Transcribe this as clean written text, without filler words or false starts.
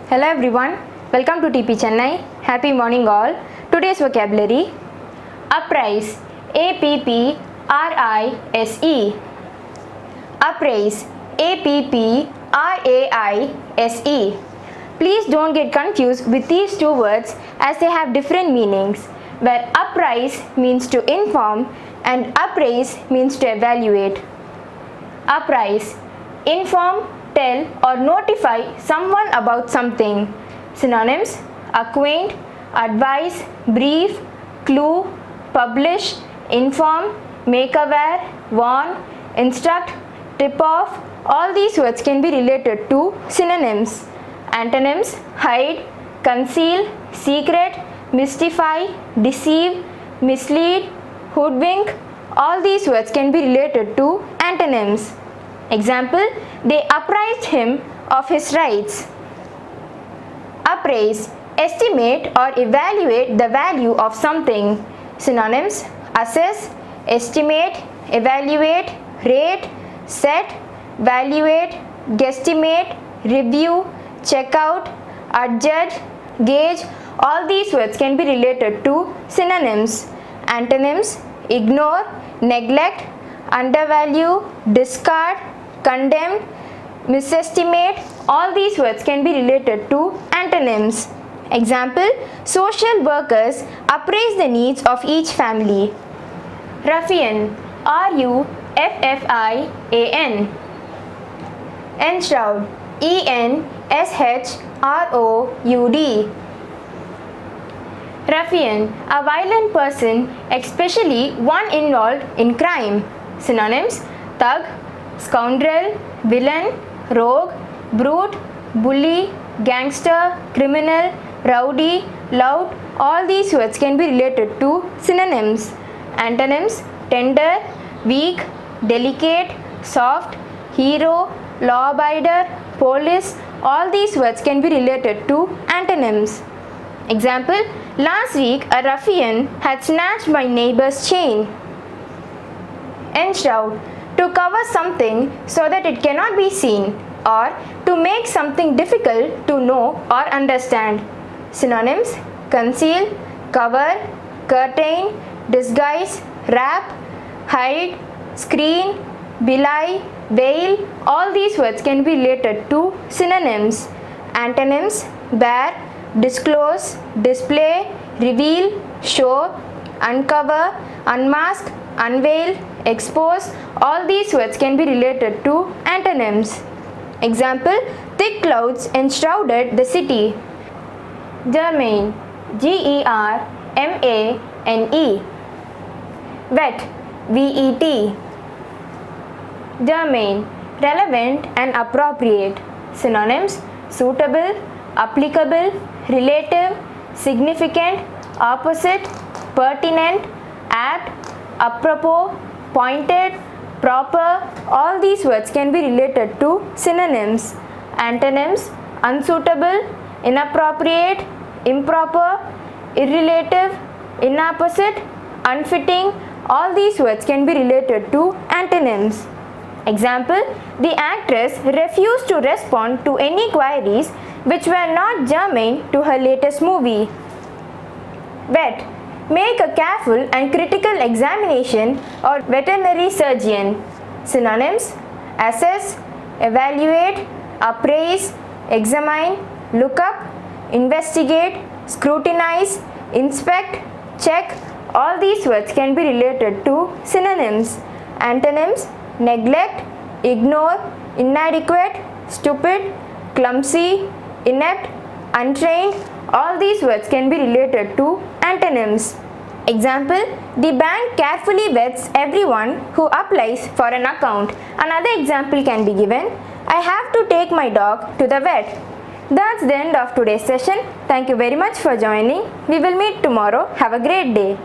Hello everyone, welcome to TP Chennai. Happy morning all. Today's vocabulary: apprise, APPRISE. Apprise, APPRAISE. Please don't get confused with these two words as they have different meanings, where apprise means to inform and appraise means to evaluate. Apprise: inform, tell or notify someone about something. Synonyms: acquaint, advise, brief, clue, publish, inform, make aware, warn, instruct, tip off. All these words can be related to synonyms. Antonyms: hide, conceal, secret, mystify, deceive, mislead, hoodwink. All these words can be related to antonyms. Example: they apprised him of his rights. Appraise: estimate or evaluate the value of something. Synonyms: assess, estimate, evaluate, rate, set, valuate, guesstimate, review, check out, adjudge, gauge. All these words can be related to synonyms. Antonyms: ignore, neglect, undervalue, discard, condemn, misestimate. All these words can be related to antonyms. Example: social workers appraise the needs of each family. Ruffian, RUFFIAN. Enshroud, ENSHROUD. Ruffian, a violent person, especially one involved in crime. Synonyms: thug, scoundrel, villain, rogue, brute, bully, gangster, criminal, rowdy, loud. All these words can be related to synonyms. Antonyms: tender, weak, delicate, soft, hero, law-abider, police. All these words can be related to antonyms. Example: last week a ruffian had snatched my neighbor's chain. Enshroud, to cover something so that it cannot be seen, or to make something difficult to know or understand. Synonyms: conceal, cover, curtain, disguise, wrap, hide, screen, belie, veil. All these words can be related to synonyms. Antonyms: bear, disclose, display, reveal, show, uncover, unmask, unveil, expose. All these words can be related to antonyms. Example: thick clouds enshrouded the city. Germane, GERMANE. Wet, VET. Germane, relevant and appropriate. Synonyms: suitable, applicable, relative, significant, opposite, pertinent, apt, apropos, pointed, proper. All these words can be related to synonyms. Antonyms: unsuitable, inappropriate, improper, irrelative, inapposite, unfitting. All these words can be related to antonyms. Example: the actress refused to respond to any queries which were not germane to her latest movie. Vet, make a careful and critical examination or veterinary surgeon. Synonyms: assess, evaluate, appraise, examine, look up, investigate, scrutinize, inspect, check. All these words can be related to synonyms. Antonyms: neglect, ignore, inadequate, stupid, clumsy, inept, untrained. All these words can be related to antonyms. Example: the bank carefully vets everyone who applies for an account. Another example can be given: I have to take my dog to the vet. That's the end of today's session. Thank you very much for joining. We will meet tomorrow. Have a great day.